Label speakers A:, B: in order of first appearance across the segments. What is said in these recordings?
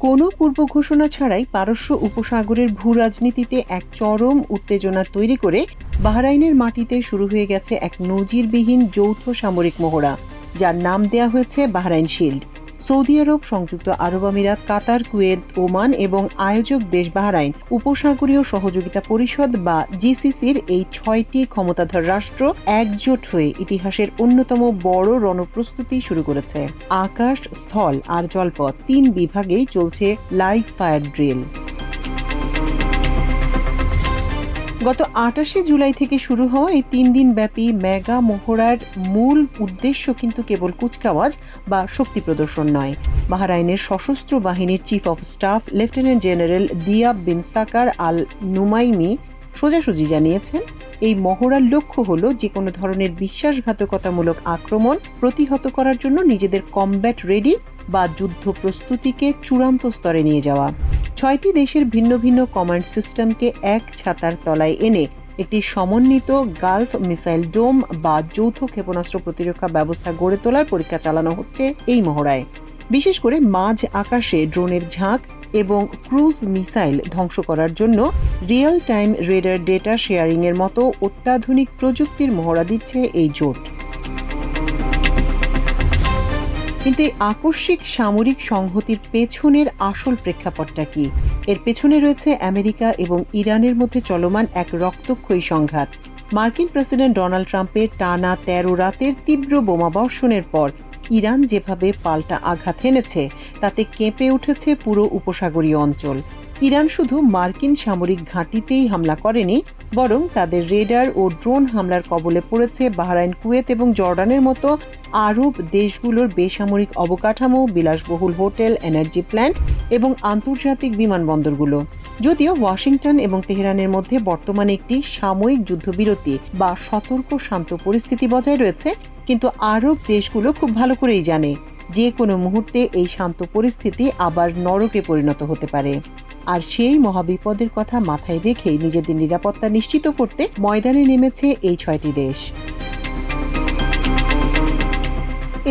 A: কোনো পূর্ব ঘোষণা ছাড়াই পারস্য উপসাগরের ভূরাজনীতিতে এক চরম উত্তেজনা তৈরি করে বাহরাইনের মাটিতে শুরু হয়ে গেছে এক নজিরবিহীন যৌথ সামরিক মহড়া, যার নাম দেয়া হয়েছে বাহরাইন শিল্ড। সৌদি আরব, সংযুক্ত আরব আমিরাত, কাতার, কুয়েত, ওমান এবং আয়োজক দেশ বাহরাইন উপসাগরীয় সহযোগিতা পরিষদ বা জিসিসির এই 6টি ক্ষমতাধর রাষ্ট্র একজোট হয়ে ইতিহাসের অন্যতম বড় রণপ্রস্তুতি শুরু করেছে। আকাশ, স্থল আর জলপথ 3 বিভাগেই চলছে লাইভ ফায়ার ড্রিল। গত 28শে জুলাই থেকে শুরু হওয়া এই 3 দিন ব্যাপী মেগা মহড়ার মূল উদ্দেশ্য কিন্তু কেবল কুচকাওয়াজ বা শক্তি প্রদর্শন নয়। বাহরাইনের সশস্ত্র বাহিনীর chief of staff lieutenant general দিয়াব বিন সাকার আল নুমাইমি সোজাসুজি জানিয়েছেন, এই মহড়ার লক্ষ্য হলো যে কোনো ধরনের বিশ্বাসঘাতকতামূলক আক্রমণ প্রতিহত করার জন্য নিজেদের কমব্যাট রেডি বা যুদ্ধ প্রস্তুতিকে চূড়ান্ত স্তরে নিয়ে যাওয়া। 6টি দেশের ভিন্ন ভিন্ন কমান্ড সিস্টেমকে এক ছাতার তলায় এনে একটি সমন্বিত গালফ মিসাইল ডোম বা যৌথ ক্ষেপণাস্ত্র প্রতিরক্ষা ব্যবস্থা গড়ে তোলার পরীক্ষা চালানো হচ্ছে এই মহড়ায়। বিশেষ করে মাঝ আকাশে ড্রোনের ঝাঁক এবং ক্রুজ মিসাইল ধ্বংস করার জন্য real time radar data sharing এর মতো অত্যাধুনিক প্রযুক্তির মহড়া দিচ্ছে এই জোট। কিন্তু এই আকস্মিক সামরিক সংহতির পেছনের আসল প্রেক্ষাপটটা কি? এর পেছনে রয়েছে আমেরিকা এবং ইরানের মধ্যে চলমান এক রক্তক্ষয়ী সংঘাত। মার্কিন প্রেসিডেন্ট ডোনাল্ড ট্রাম্পের টানা 13 রাতের তীব্র বোমাবর্ষণের পর ইরান যেভাবে পাল্টা আঘাত হেনেছে তাতে কেঁপে উঠেছে পুরো উপসাগরীয় অঞ্চল। ইরান শুধু মার্কিন সামরিক ঘাঁটিতেই হামলা করেনি, বরং তাদের রেডার ও ড্রোন হামলার কবলে পড়েছে বাহরাইন, কুয়েত এবং জর্ডানের মতো আরব দেশগুলোর বেসামরিক অবকাঠামো, বিলাসবহুল হোটেল, এনার্জি প্ল্যান্ট এবং আন্তর্জাতিক বিমানবন্দরগুলো। যদিও ওয়াশিংটন এবং তেহরানের মধ্যে বর্তমানে একটি সাময়িক যুদ্ধবিরতি বা সতর্ক শান্ত পরিস্থিতি বজায় রয়েছে, কিন্তু আরব দেশগুলো খুব ভালো করেই জানে যে কোনো মুহূর্তে এই শান্ত পরিস্থিতি আবার নরকে পরিণত হতে পারে। আর সেই মহাবিপদের কথা মাথায় রেখেই নিজেদের নিরাপত্তা নিশ্চিত করতে ময়দানে নেমেছে এই 6টি দেশ।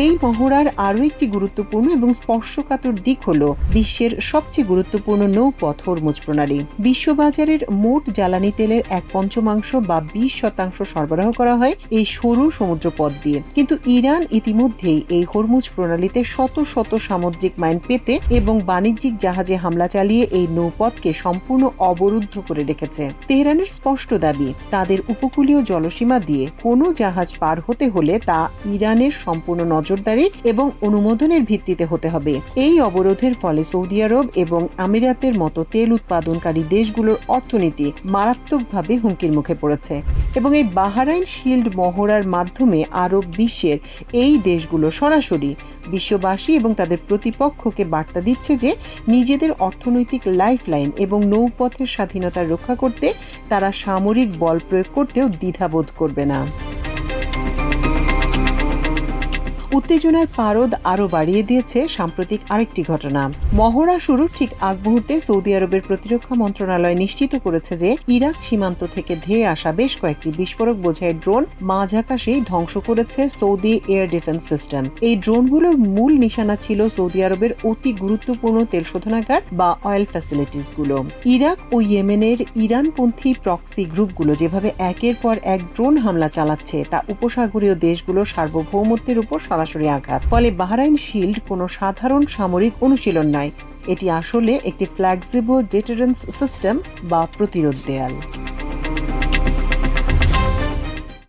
A: এই মহড়ার আরও একটি গুরুত্বপূর্ণ এবং স্পর্শকাতর দিক হল বিশ্বের সবচেয়ে গুরুত্বপূর্ণ নৌপথ হরমুজ প্রণালী। বিশ্ববাজারের মোট জ্বালানি তেলের 1/5 বা 20% সরবরাহ করা হয় এই সরু সমুদ্রপথ দিয়ে। কিন্তু ইরান ইতিমধ্যেই এই হরমুজ প্রণালীতে শত শত সামুদ্রিক মাইন পেতে এবং বাণিজ্যিক জাহাজে হামলা চালিয়ে এই নৌপথকে সম্পূর্ণ অবরুদ্ধ করে রেখেছে। তেহরানের স্পষ্ট দাবি, তাদের উপকূলীয় জলসীমা দিয়ে কোনো জাহাজ পার হতে হলে তা ইরানের সম্পূর্ণ নজরদারি এবং অনুমোদনের ভিত্তিতে হতে হবে। এই অবরোধের ফলে সৌদি আরব এবং আমিরাতের মতো তেল উৎপাদনকারী দেশগুলোর অর্থনীতি মারাত্মকভাবে হুমকির মুখে পড়েছে এবং এই বাহরাইন শিল্ড মহড়ার মাধ্যমে আরব বিশ্বের এই দেশগুলো সরাসরি বিশ্ববাসী এবং তাদের প্রতিপক্ষকে বার্তা দিচ্ছে যে নিজেদের অর্থনৈতিক লাইফলাইন এবং নৌপথের স্বাধীনতা রক্ষা করতে তারা সামরিক বল প্রয়োগ করতেও দ্বিধাবোধ করবে না। উত্তেজনার পারদ আরও বাড়িয়ে দিয়েছে সাম্প্রতিক আরেকটি ঘটনা। মহড়া শুরুর ঠিক আগ মুহূর্তে সৌদি আরবের প্রতিরক্ষা মন্ত্রণালয় নিশ্চিত করেছে যে ইরাক সীমান্ত থেকে ধেয়ে আসা বেশ কয়েকটি বিস্ফোরক বোঝাই ড্রোন মাঝ আকাশেই ধ্বংস করেছে সৌদি এয়ার ডিফেন্স সিস্টেম। এই ড্রোনগুলোর মূল নিশানা ছিল সৌদি আরবের অতি গুরুত্বপূর্ণ তেল শোধনাগার বা অয়েল ফ্যাসিলিটিস গুলো। ইরাক ও ইয়েমেনের ইরানপন্থী প্রক্সি গ্রুপগুলো যেভাবে একের পর এক ড্রোন হামলা চালাচ্ছে তা উপসাগরীয় দেশগুলোর সার্বভৌমত্বের উপর সরাসরি আঘাত। ফলে বাহরাইন শিল্ড কোনো সাধারণ সামরিক অনুশীলন নয়, এটি আসলে একটি ফ্লেক্সিবল ডিটারেন্স সিস্টেম বা প্রতিরোধ দেয়াল।